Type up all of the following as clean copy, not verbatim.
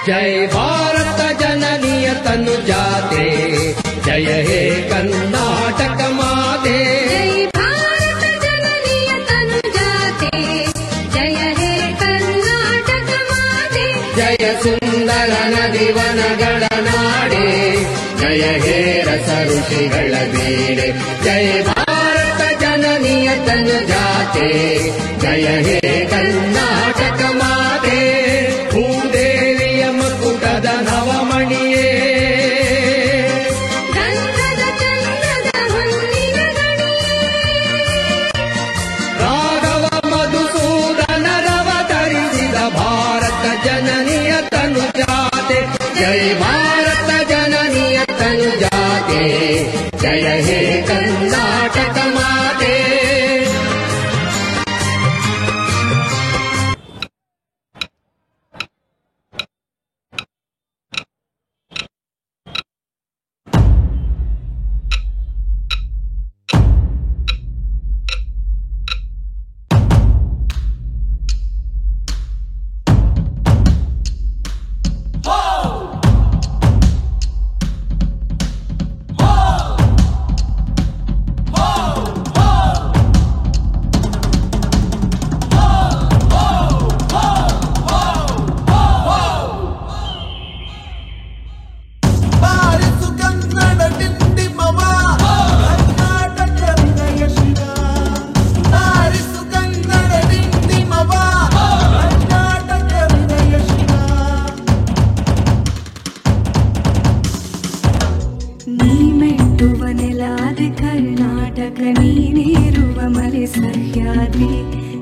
जय भारत जननीय तनु जाते, जय हे कर्नाटक माते। जय भारत जननीय तनु जाते, जय हे कर्नाटक माते। जय सुंदर नदी वनಗಳ ನಾಡೆ, जय हे रस ಋಷಿಗಳ ಬೇಡೆ। जय भारत जननीय तनु जाते, जय हे कर्नाटक माते। ಭೂದೇವಿಯ ಮಕುಟದ ನವಮಣಿಯೇ, ಗಂಧದ ಚಂದ್ರದ ಹೊನ್ನಿನ ಗಣಿಯೇ, ರಾಘವ ಮಧುಸೂದನರವತರಿಸಿದ ಭಾರತ ಜನನಿಯ ತನು ಜಾತೆ। जय भारत जननीय तनु जाते, जय हे कर्नाटक माते। ಕರ್ನಾಟಕ ನೀನೇರುವ ಮಲೆ ಸಹ್ಯಾದ್ರಿ,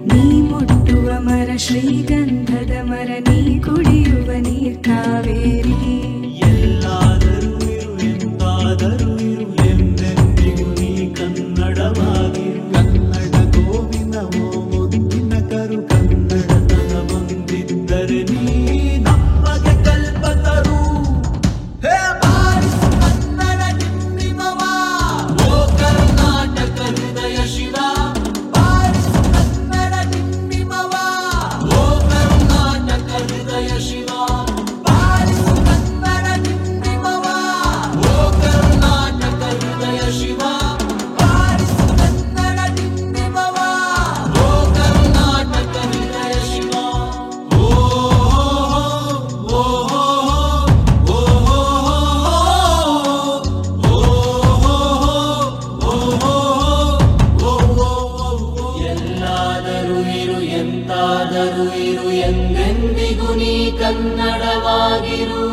ನೀ ಮುಟ್ಟುವ ಮರ ಶ್ರೀಗಂಧದ ಮರ, ನೀ ಕುಡಿಯುವ ನೀರ್ ಕಾವೇರಿ। ಎಲ್ಲಾದರೂ ಇರು ಎಂದಾದರೂ ಇರು, ಎಂದೆಂದಿಗೂ ನೀ ಕನ್ನಡವಾಗಿರು। ಕನ್ನಡ ಗೋವಿನವೋ ಮುದ್ದಿನ ಕರು, ಕನ್ನಡತನ ಬಂದಿದ್ದರೆ ನೀ ನಮಗೆ ಕಲ್ಪತರು। ಹೇ ಬಾರಿಸು ಕನ್ನಡ ಡಿಂಡಿಮವ, ಓ ಕರ್ನಾಟಕ ಹೃದಯ ಶಿವ। ಬಾರಿಸು ಕನ್ನಡ ಡಿಂಡಿಮವ, ಓ ಕರ್ನಾಟಕ ಹೃದಯ ಶಿವ। ಬಾರಿಸು ಕನ್ನಡ ಡಿಂಡಿಮವ, ಓ ಕರ್ನಾಟಕ ಹೃದಯ ಶಿವ। ಬಾರಿಸು ಕನ್ನಡ ಡಿಂಡಿಮವ, ಓ ಕರ್ನಾಟಕ ಹೃದಯ ಶಿವ। ಓ ಎಲ್ಲಾದರೂ ಇರು ಎಂತಾದರೂ ಇರು, ಎಂದೆಂದಿಗೂ ನೀ ಕನ್ನಡವಾಗಿರು।